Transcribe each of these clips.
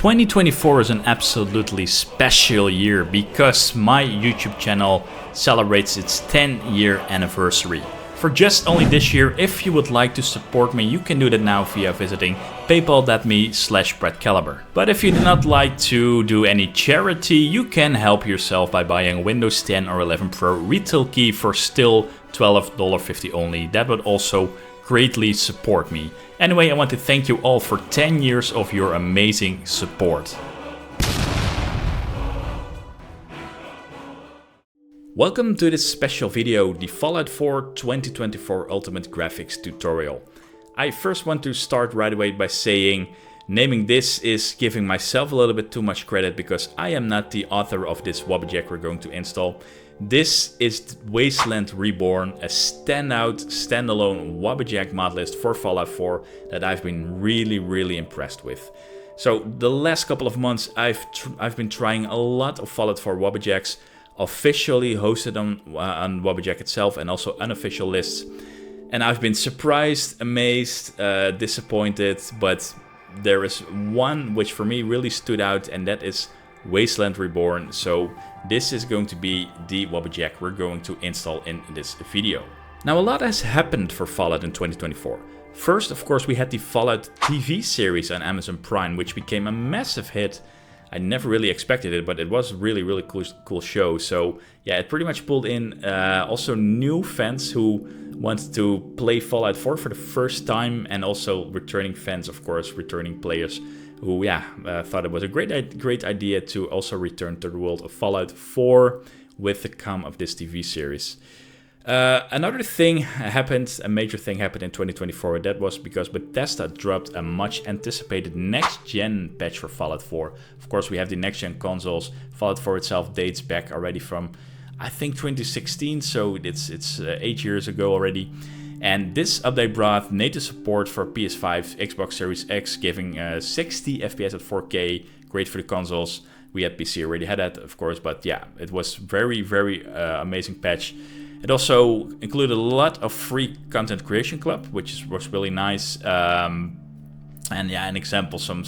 2024 is an absolutely special year because my YouTube channel celebrates its 10-year anniversary. For just only this year, if you would like to support me, you can do that now via visiting paypal.me/BrettCaliber. But if you do not like to do any charity, you can help yourself by buying a Windows 10 or 11 Pro retail key for still $12.50 only. That would also greatly support me. Anyway, I want to thank you all for 10 years of your amazing support. Welcome to this special video, the Fallout 4 2024 Ultimate Graphics tutorial. I first want to start right away by saying naming this is giving myself a little bit too much credit because I am not the author of this Wabbajack we're going to install. This is Wasteland Reborn, a standalone Wabbajack mod list for Fallout 4 that I've been really impressed with. So the last couple of months I've been trying a lot of Fallout 4 Wabbajacks, officially hosted on Wabbajack itself and also unofficial lists. And I've been surprised, amazed, disappointed, but there is one which for me really stood out, and that is Wasteland Reborn. So this is going to be the Wabbajack we're going to install in this video. Now, a lot has happened for Fallout in 2024. First, of course, we had the Fallout TV series on Amazon Prime, which became a massive hit. I never really expected it, but it was really cool show. So yeah, it pretty much pulled in also new fans who wanted to play Fallout 4 for the first time, and also returning fans, of course, returning players who thought it was a great idea to also return to the world of Fallout 4 with the come of this TV series. Another thing happened, a major thing happened in 2024, and that was because Bethesda dropped a much anticipated next-gen patch for Fallout 4. Of course, we have the next-gen consoles. Fallout 4 itself dates back already from, I think, 2016, so it's 8 years ago already. And this update brought native support for PS5, Xbox Series X, giving 60 FPS at 4K, great for the consoles. We at PC already had that, of course, but yeah, it was very amazing patch. It also included a lot of free content creation club, which was really nice. And yeah, an example, some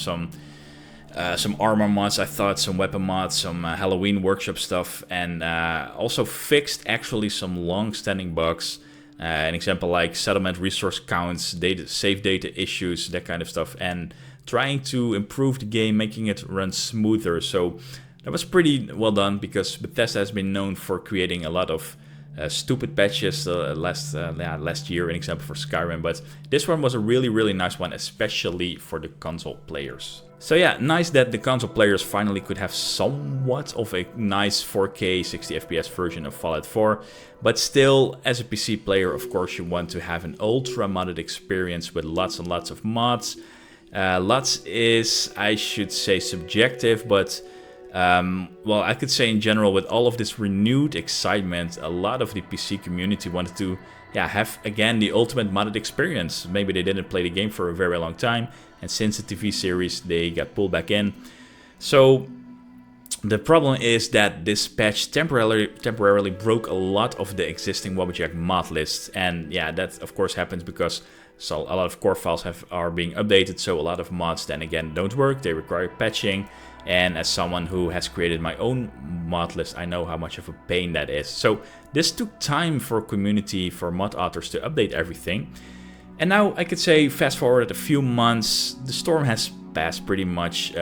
armor mods, I thought, some weapon mods, some Halloween workshop stuff, and also fixed actually some long-standing bugs. An example like settlement resource counts, save data issues, that kind of stuff, and trying to improve the game, making it run smoother. So that was pretty well done because Bethesda has been known for creating a lot of stupid patches last year, an example for Skyrim, but this one was a really nice one, especially for the console players. So yeah, nice that the console players finally could have somewhat of a nice 4K 60 FPS version of Fallout 4, but still, as a PC player, of course, you want to have an ultra modded experience with lots and lots of mods. Lots is, I should say, subjective, but well, I could say in general, with all of this renewed excitement, a lot of the PC community wanted to have again the ultimate modded experience. Maybe they didn't play the game for a very long time, and since the TV series they got pulled back in. So the problem is that this patch temporarily broke a lot of the existing Wabbajack mod lists, and yeah, that of course happens because a lot of core files are being updated, so a lot of mods then again don't work, they require patching. And as someone who has created my own mod list, I know how much of a pain that is. So this took time for community, for mod authors to update everything. And now I could say, fast forward a few months, the storm has passed pretty much.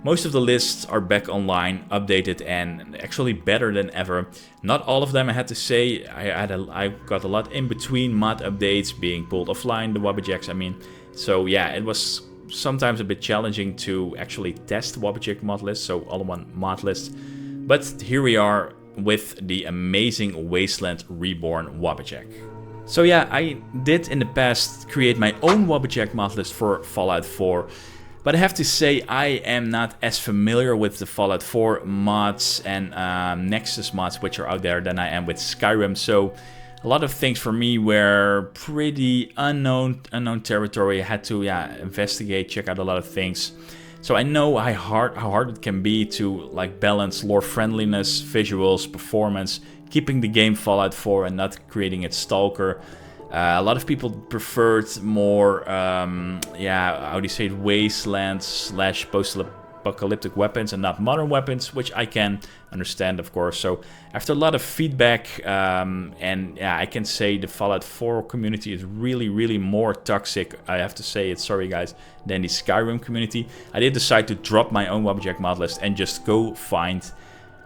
Most of the lists are back online, updated, and actually better than ever. Not all of them, I had to say. I got a lot in between mod updates being pulled offline, the Wabbajacks, I mean. So yeah, it was sometimes a bit challenging to actually test Wabbajack mod list, so all-in-one mod list. But here we are with the amazing Wasteland Reborn Wabbajack. So yeah, I did in the past create my own Wabbajack mod list for Fallout 4, but I have to say I am not as familiar with the Fallout 4 mods and Nexus mods which are out there than I am with Skyrim, so a lot of things for me were pretty unknown territory. I had to investigate, check out a lot of things. So I know how hard it can be to like balance lore friendliness, visuals, performance, keeping the game Fallout 4 and not creating it Stalker. A lot of people preferred more, yeah, how do you say it, wasteland / post-apocalyptic weapons and not modern weapons, which I can understand, of course. So after a lot of feedback, and yeah, I can say the Fallout 4 community is really more toxic, I have to say it, sorry guys, than the Skyrim community. I did decide to drop my own Wabbajack mod list and just go find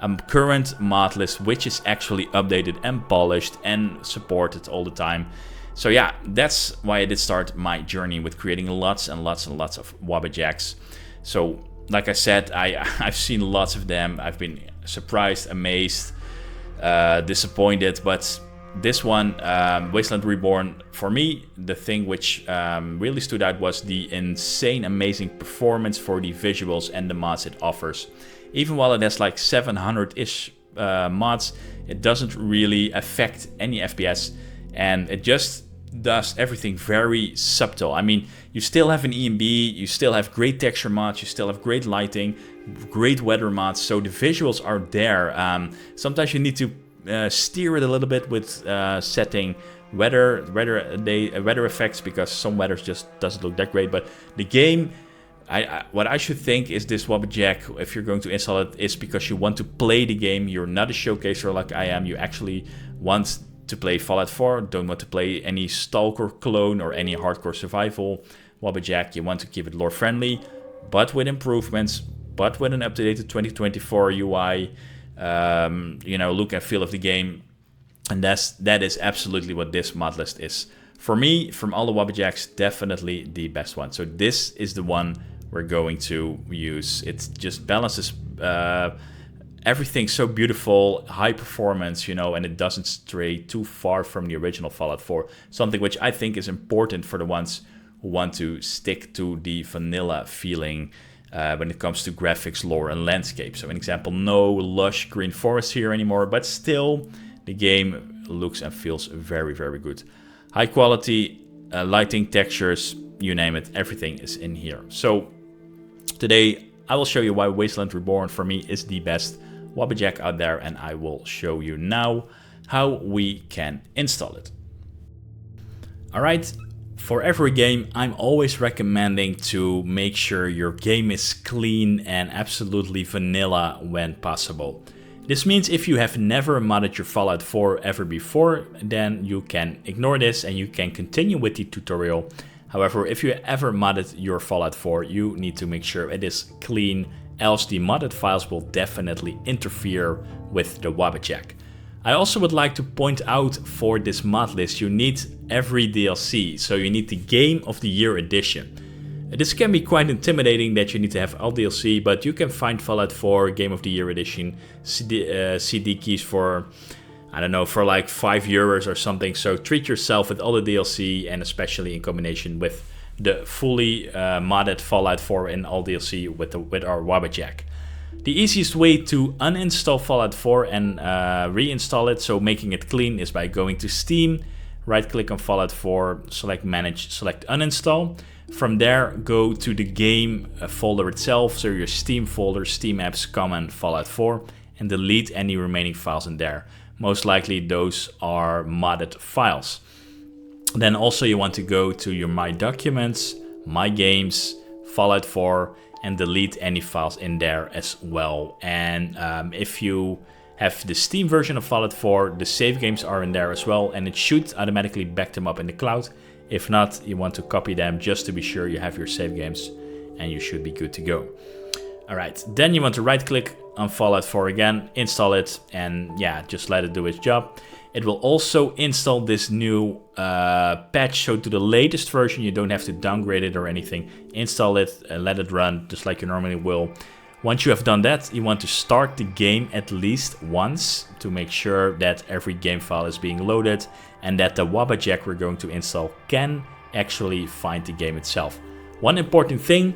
a current mod list which is actually updated and polished and supported all the time. So yeah, that's why I did start my journey with creating lots and lots of Wabbajacks. So like I said, I've seen lots of them. I've been surprised, amazed, disappointed, but this one, Wasteland Reborn, for me, the thing which really stood out was the insane, amazing performance for the visuals and the mods it offers. Even while it has like 700-ish mods, it doesn't really affect any FPS, and it just does everything very subtle. I mean, you still have an EMB, you still have great texture mods, you still have great lighting, great weather mods, so the visuals are there. Sometimes you need to steer it a little bit with setting weather effects, because some weather just doesn't look that great, but the game, what I should think is this Wabbajack, if you're going to install it, is because you want to play the game. You're not a showcaser like I am. You actually want to play Fallout 4, don't want to play any Stalker clone or any hardcore survival Wabbajack. You want to keep it lore friendly, but with improvements, but with an updated 2024 UI, you know, look and feel of the game. And that is absolutely what this mod list is. For me, from all the Wabbajacks, definitely the best one. So this is the one we're going to use. It just balances everything so beautiful, high performance, you know, and it doesn't stray too far from the original Fallout 4. Something which I think is important for the ones who want to stick to the vanilla feeling when it comes to graphics, lore, and landscape. So an example, no lush green forest here anymore, but still the game looks and feels very good. High quality lighting, textures, you name it, everything is in here. So today I will show you why Wasteland Reborn for me is the best Wabbajack out there, and I will show you now how we can install it. Alright, for every game I'm always recommending to make sure your game is clean and absolutely vanilla when possible. This means if you have never modded your Fallout 4 ever before, then you can ignore this and you can continue with the tutorial. However, if you ever modded your Fallout 4, you need to make sure it is clean, else the modded files will definitely interfere with the Wabbajack. I also would like to point out, for this mod list you need every DLC, so you need the Game of the Year edition. This can be quite intimidating that you need to have all DLC, but you can find Fallout 4 Game of the Year edition CD keys for, I don't know, for like €5 or something. So treat yourself with all the DLC, and especially in combination with the fully modded Fallout 4 and all DLC with our Wabbajack. The easiest way to uninstall Fallout 4 and reinstall it, so making it clean, is by going to Steam, right click on Fallout 4, select Manage, select Uninstall. From there, go to the game folder itself, so your Steam folder, Steam Apps, Common, Fallout 4, and delete any remaining files in there. Most likely those are modded files. Then also you want to go to your My Documents, My Games, Fallout 4, and delete any files in there as well. And if you have the Steam version of Fallout 4, the save games are in there as well, and it should automatically back them up in the cloud. If not, you want to copy them just to be sure you have your save games, and you should be good to go. Alright, then you want to right click on Fallout 4 again, install it, and yeah, just let it do its job. It will also install this new patch, so to the latest version. You don't have to downgrade it or anything. Install it and let it run just like you normally will. Once you have done that, you want to start the game at least once to make sure that every game file is being loaded and that the Wabbajack we're going to install can actually find the game itself. One important thing,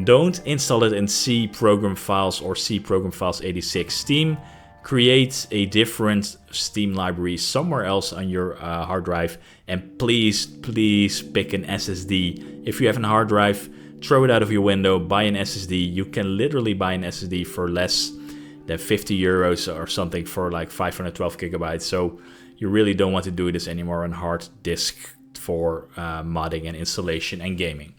don't install it in C program files or C program files 86 Steam. Create a different Steam library somewhere else on your hard drive, and please pick an SSD. If you have a hard drive, throw it out of your window, buy an SSD. You can literally buy an SSD for less than €50 or something for like 512 gigabytes. So you really don't want to do this anymore on hard disk for modding and installation and gaming.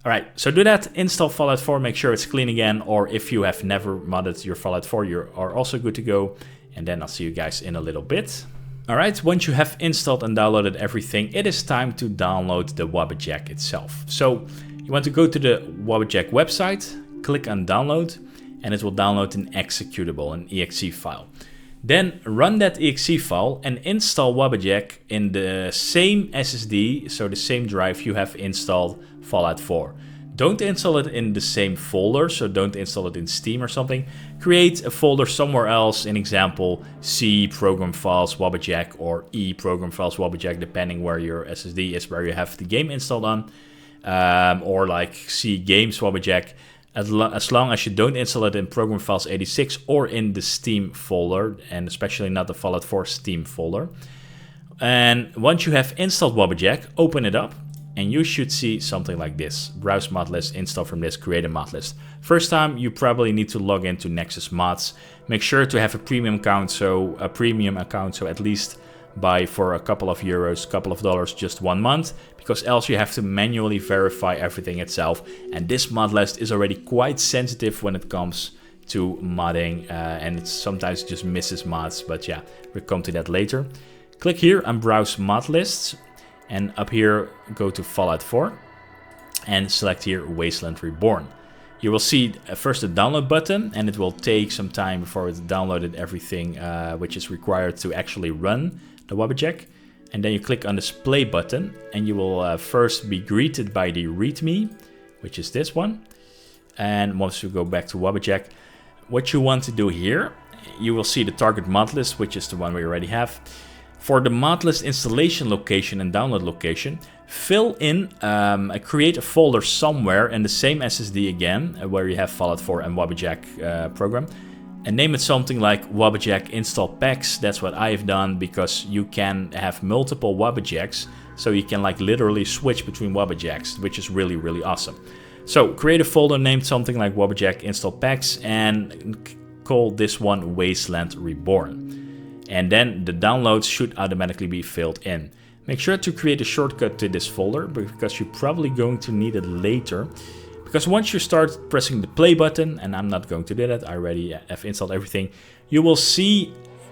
All right, so do that, install Fallout 4, make sure it's clean again, or if you have never modded your Fallout 4, you are also good to go, and then I'll see you guys in a little bit. All right, once you have installed and downloaded everything, it is time to download the Wabbajack itself. So you want to go to the Wabbajack website, click on download, and it will download an executable, an exe file. Then run that exe file and install Wabbajack in the same SSD, so the same drive you have installed Fallout 4. Don't install it in the same folder, so don't install it in Steam or something. Create a folder somewhere else, in example, C program files Wabbajack or E program files Wabbajack, depending where your SSD is, where you have the game installed on, or like C games Wabbajack. As long as you don't install it in Program Files 86 or in the Steam folder, and especially not the Fallout 4 Steam folder. And once you have installed Wabbajack, open it up, and you should see something like this. Browse modlist, install from this, create a modlist. First time, you probably need to log into Nexus Mods. Make sure to have a premium account, so at least buy for a couple of euros, couple of dollars, just 1 month, because else you have to manually verify everything itself. And this mod list is already quite sensitive when it comes to modding, and it sometimes just misses mods, but yeah, we'll come to that later. Click here on Browse Mod Lists, and up here go to Fallout 4, and select here Wasteland Reborn. You will see first the download button, and it will take some time before it's downloaded everything which is required to actually run the Wabbajack. And then you click on this play button, and you will first be greeted by the README, which is this one. And once you go back to Wabbajack, what you want to do here, you will see the target mod list, which is the one we already have. For the mod list installation location and download location, fill in, create a folder somewhere in the same SSD again, where you have Fallout 4 and Wabbajack program, and name it something like Wabbajack install packs. That's what I have done, because you can have multiple Wabbajacks, so you can like literally switch between Wabbajacks, which is really, really awesome. So create a folder named something like Wabbajack install packs and call this one Wasteland Reborn. And then the downloads should automatically be filled in. Make sure to create a shortcut to this folder, because you're probably going to need it later. Because once you start pressing the play button, and I'm not going to do that, I already have installed everything, you will see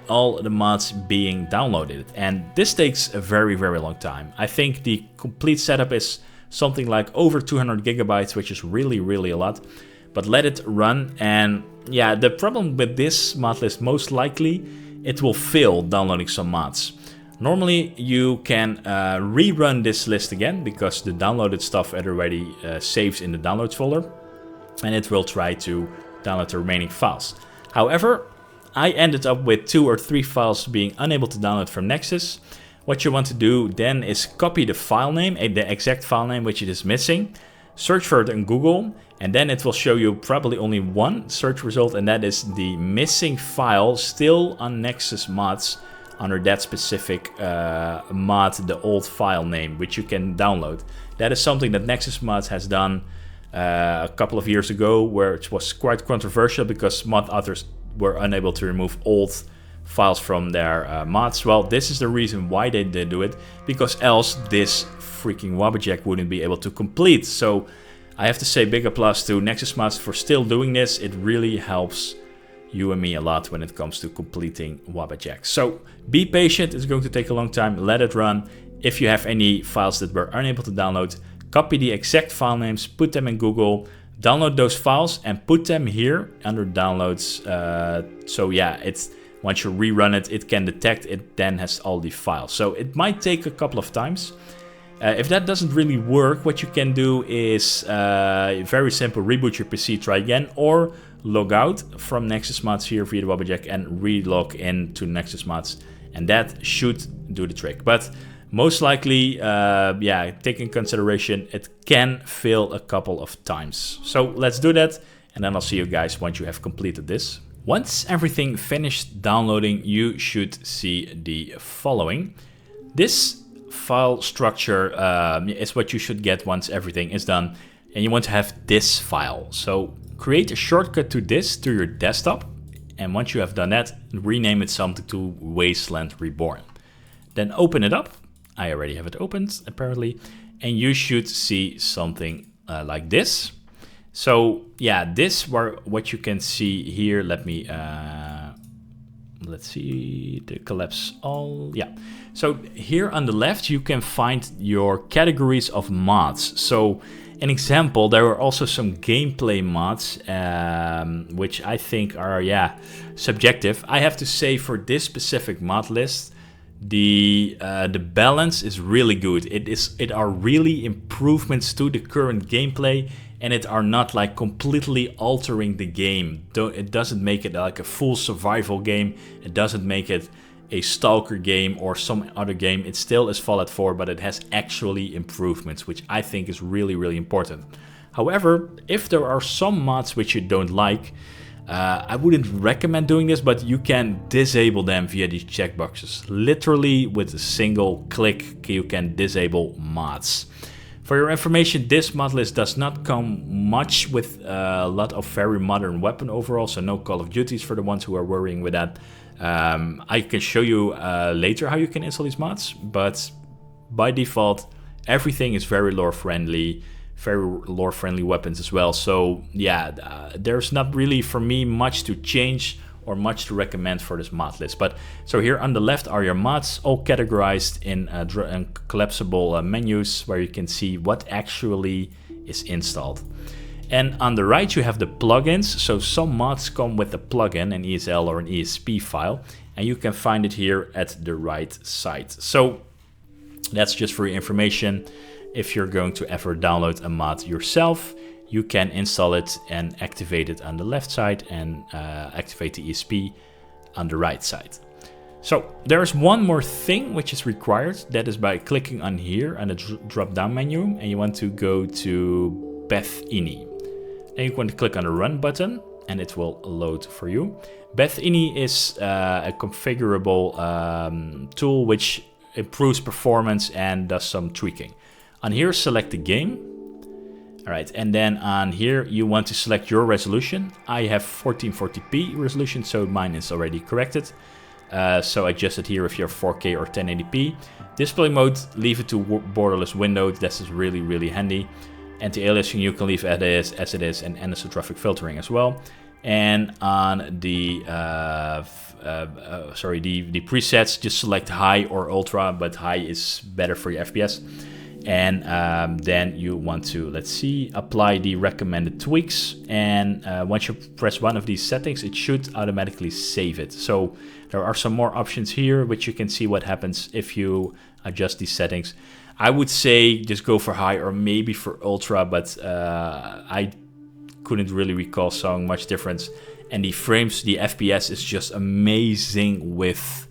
all the mods being downloaded. And this takes a very, very long time. I think the complete setup is something like over 200 gigabytes, which is really, really a lot. But let it run, and yeah, the problem with this mod list, most likely, it will fail downloading some mods. Normally you can rerun this list again, because the downloaded stuff it already saves in the downloads folder, and it will try to download the remaining files. However, I ended up with 2 or 3 files being unable to download from Nexus. What you want to do then is copy the file name, the exact file name which it is missing, search for it in Google, and then it will show you probably only one search result, and that is the missing file still on Nexus Mods under that specific mod, the old file name, which you can download. That is something that Nexus Mods has done a couple of years ago, where it was quite controversial because mod authors were unable to remove old files from their mods. Well, this is the reason why they did do it, because else this freaking Wabbajack wouldn't be able to complete. So I have to say big applause to Nexus Mods for still doing this. It really helps you and me a lot when it comes to completing Wabbajack. So be patient, it's going to take a long time, let it run. If you have any files that were unable to download, copy the exact file names, put them in Google, download those files and put them here under downloads. So yeah, it's once you rerun it, it can detect it, then has all the files. So it might take a couple of times. If that doesn't really work, what you can do is very simple, reboot your PC, try again, or log out from Nexus Mods here via the Wabbajack and re-log into Nexus Mods, and that should do the trick. But most likely, yeah, take in consideration, it can fail a couple of times. So let's do that, and then I'll see you guys once you have completed this. Once everything finished downloading, you should see the following. This file structure is what you should get once everything is done, and you want to have this file. So create a shortcut to this to your desktop, and once you have done that, rename it something to Wasteland Reborn. Then open it up. I already have it opened, apparently. And you should see something like this. So yeah, this were what you can see here. Let me, let's see, the collapse all. Yeah. So here on the left, you can find your categories of mods. So an example, there are also some gameplay mods, which I think are, yeah, subjective. I have to say for this specific mod list, the balance is really good. It are really improvements to the current gameplay, and it are not like completely altering the game. It doesn't make it like a full survival game. It doesn't make it a stalker game or some other game. It still is Fallout 4, but it has actually improvements, which I think is really, really important. However, if there are some mods which you don't like, I wouldn't recommend doing this, but you can disable them via these checkboxes. Literally with a single click, you can disable mods. For your information, this mod list does not come much with a lot of very modern weapon overall, so no Call of Duties for the ones who are worrying with that. I can show you later how you can install these mods, but by default, everything is very lore-friendly, very lore-friendly weapons as well. So yeah, there's not really, for me, much to change or much to recommend for this mod list. But so here on the left are your mods, all categorized in collapsible menus where you can see what actually is installed. And on the right you have the plugins. So some mods come with a plugin, an ESL or an ESP file, and you can find it here at the right side. So that's just for your information. If you're going to ever download a mod yourself, you can install it and activate it on the left side and activate the ESP on the right side. So there's one more thing which is required. That is by clicking on here on the drop down menu, and you want to go to Bethini. Then you want to click on the run button and it will load for you. Bethini is a configurable tool which improves performance and does some tweaking. On here, select the game. All right, and then on here, you want to select your resolution. I have 1440p resolution, so mine is already corrected. So adjust it here if you're 4K or 1080p. Display mode, leave it to borderless window. This is really, really handy. Anti-aliasing you can leave as it is, and anisotrophic filtering as well. And on the the presets, just select high or ultra, but high is better for your FPS. And then you want to, let's see, apply the recommended tweaks. And once you press one of these settings, it should automatically save it. So there are some more options here, which you can see what happens if you adjust these settings. I would say just go for high or maybe for ultra, but I couldn't really recall so much difference. And the frames, the FPS is just amazing with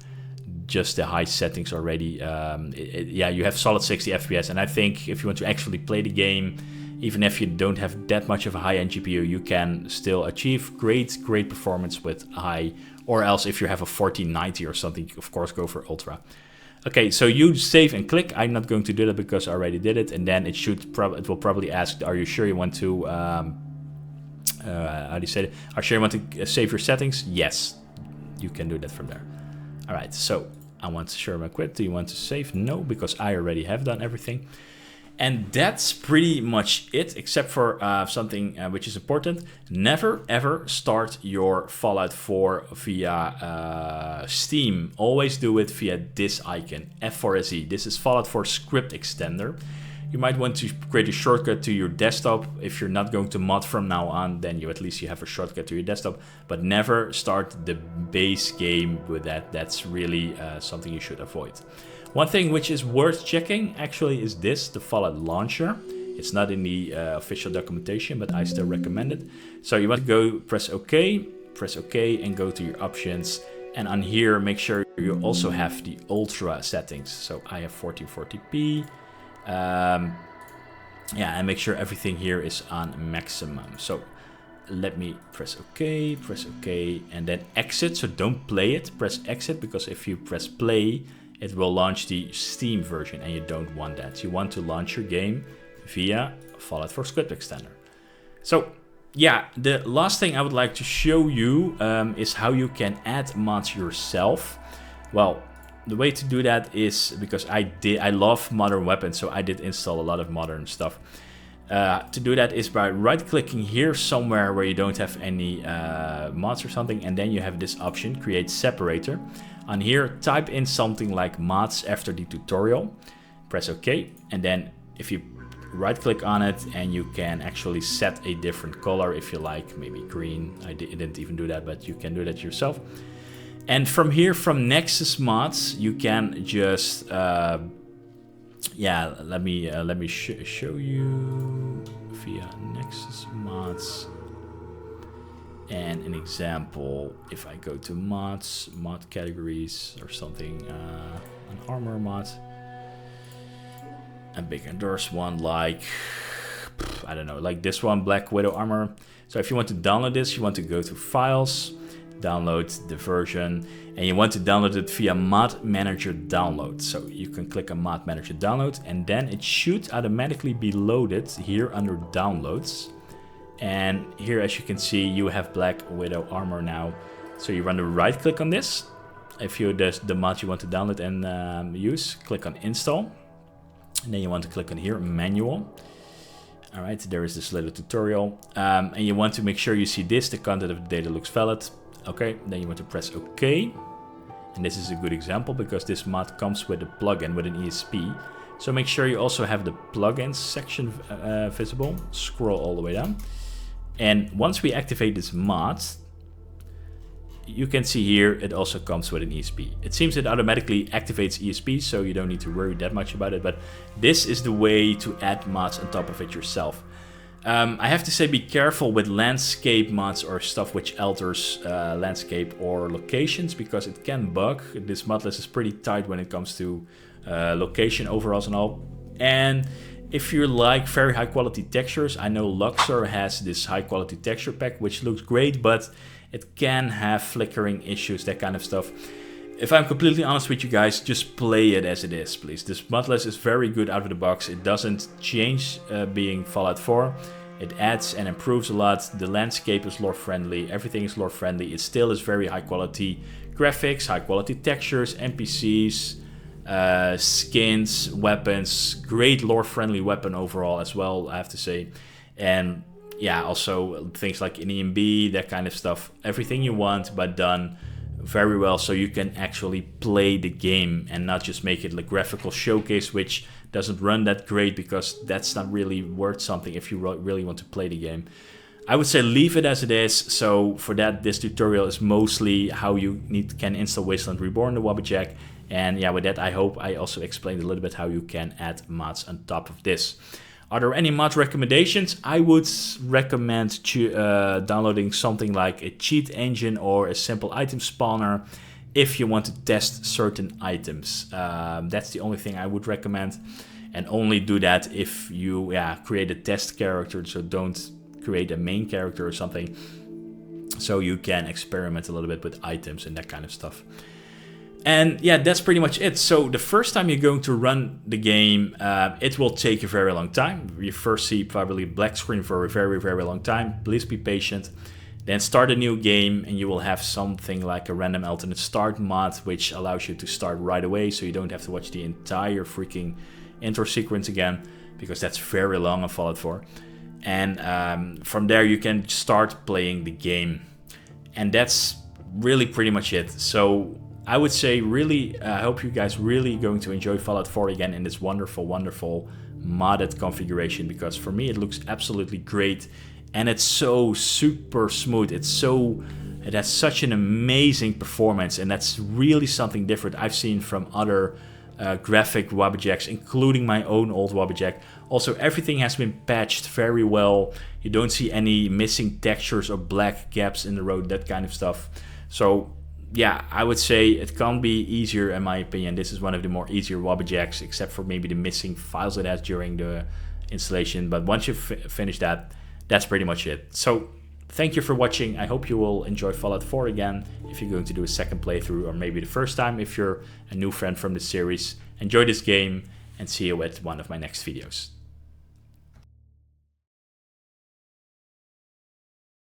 just the high settings already. Yeah, you have solid 60 FPS, and I think if you want to actually play the game, even if you don't have that much of a high-end GPU, you can still achieve great performance with high, or else if you have a 1490 or something, of course go for ultra. Okay, so you save and click. I'm not going to do that because I already did it, and then it will probably ask, are you sure you want to how do you say it? Are you sure you want to save your settings? Yes, you can do that from there. All right, so I want to share my quit. Do you want to save? No, because I already have done everything. And that's pretty much it, except for something which is important. Never ever start your Fallout 4 via Steam. Always do it via this icon, F4SE. This is Fallout 4 script extender. You might want to create a shortcut to your desktop. If you're not going to mod from now on, then at least you have a shortcut to your desktop. But never start the base game with that. That's really something you should avoid. One thing which is worth checking actually is this, the Fallout launcher. It's not in the official documentation, but I still recommend it. So you want to go press OK, and go to your options. And on here, make sure you also have the ultra settings. So I have 1440p. Yeah, and make sure everything here is on maximum. So let me press OK, and then exit. So don't play it, press exit, because if you press play, it will launch the Steam version, and you don't want that. You want to launch your game via Fallout 4 script extender. So yeah, the last thing I would like to show you is how you can add mods yourself. Well, the way to do that is because I love modern weapons, so I did install a lot of modern stuff. To do that is by right-clicking here somewhere where you don't have any mods or something, and then you have this option, create separator. On here, type in something like mods after the tutorial, press OK, and then if you right-click on it, and you can actually set a different color if you like, maybe green. I didn't even do that, but you can do that yourself. And from here, from Nexus mods, you can just yeah, let me show you via Nexus mods. And an example, if I go to mods, mod categories or something, an armor mod, a big endorsed one like, I don't know, like this one, Black Widow armor. So if you want to download this, you want to go to files, download the version, and you want to download it via mod manager download. So you can click on mod manager download, and then it should automatically be loaded here under downloads. And here, as you can see, you have Black Widow armor now. So you want to right click on this. If you're the mod you want to download and use, click on install. And then you want to click on here, manual. All right, there is this little tutorial. And you want to make sure you see this, the content of the data looks valid. Okay, then you want to press OK. And this is a good example because this mod comes with a plugin with an ESP. So make sure you also have the plugins section visible. Scroll all the way down. And once we activate this mod, you can see here it also comes with an ESP. It seems it automatically activates ESP, so you don't need to worry that much about it. But this is the way to add mods on top of it yourself. I have to say, be careful with landscape mods or stuff which alters landscape or locations, because it can bug. This mod list is pretty tight when it comes to location overalls and all. And if you like very high quality textures, I know Luxor has this high quality texture pack which looks great, but it can have flickering issues, that kind of stuff. If I'm completely honest with you guys, just play it as it is, please. This mod list is very good out of the box. It doesn't change being Fallout 4. It adds and improves a lot. The landscape is lore friendly. Everything is lore friendly. It still is very high quality graphics, high quality textures, NPCs, skins, weapons. Great lore friendly weapon overall as well, I have to say. And yeah, also things like an EMB, that kind of stuff. Everything you want, but done very well, so you can actually play the game and not just make it like graphical showcase, which doesn't run that great, because that's not really worth something if you really want to play the game. I would say leave it as it is. So for that, this tutorial is mostly how you can install Wasteland Reborn, the Wabbajack. And yeah, with that, I hope I also explained a little bit how you can add mods on top of this. Are there any mod recommendations? I would recommend downloading something like a cheat engine or a simple item spawner if you want to test certain items. That's the only thing I would recommend, and only do that if you create a test character, so don't create a main character or something, so you can experiment a little bit with items and that kind of stuff. And yeah, that's pretty much it. So the first time you're going to run the game, it will take a very long time. You first see probably a black screen for a very, very long time. Please be patient. Then start a new game, and you will have something like a random alternate start mod, which allows you to start right away, so you don't have to watch the entire freaking intro sequence again, because that's very long on Fallout 4. And from there you can start playing the game. And that's really pretty much it. So I would say really, I hope you guys really going to enjoy Fallout 4 again in this wonderful, wonderful modded configuration, because for me it looks absolutely great, and it's so super smooth. It has such an amazing performance, and that's really something different I've seen from other graphic Wabbajacks, including my own old Wabbajack. Also, everything has been patched very well. You don't see any missing textures or black gaps in the road, that kind of stuff. So yeah, I would say it can't be easier in my opinion. This is one of the more easier Wabbajacks, except for maybe the missing files it has during the installation. But once you've finished that, that's pretty much it. So thank you for watching. I hope you will enjoy Fallout 4 again if you're going to do a second playthrough, or maybe the first time if you're a new friend from the series. Enjoy this game, and see you at one of my next videos.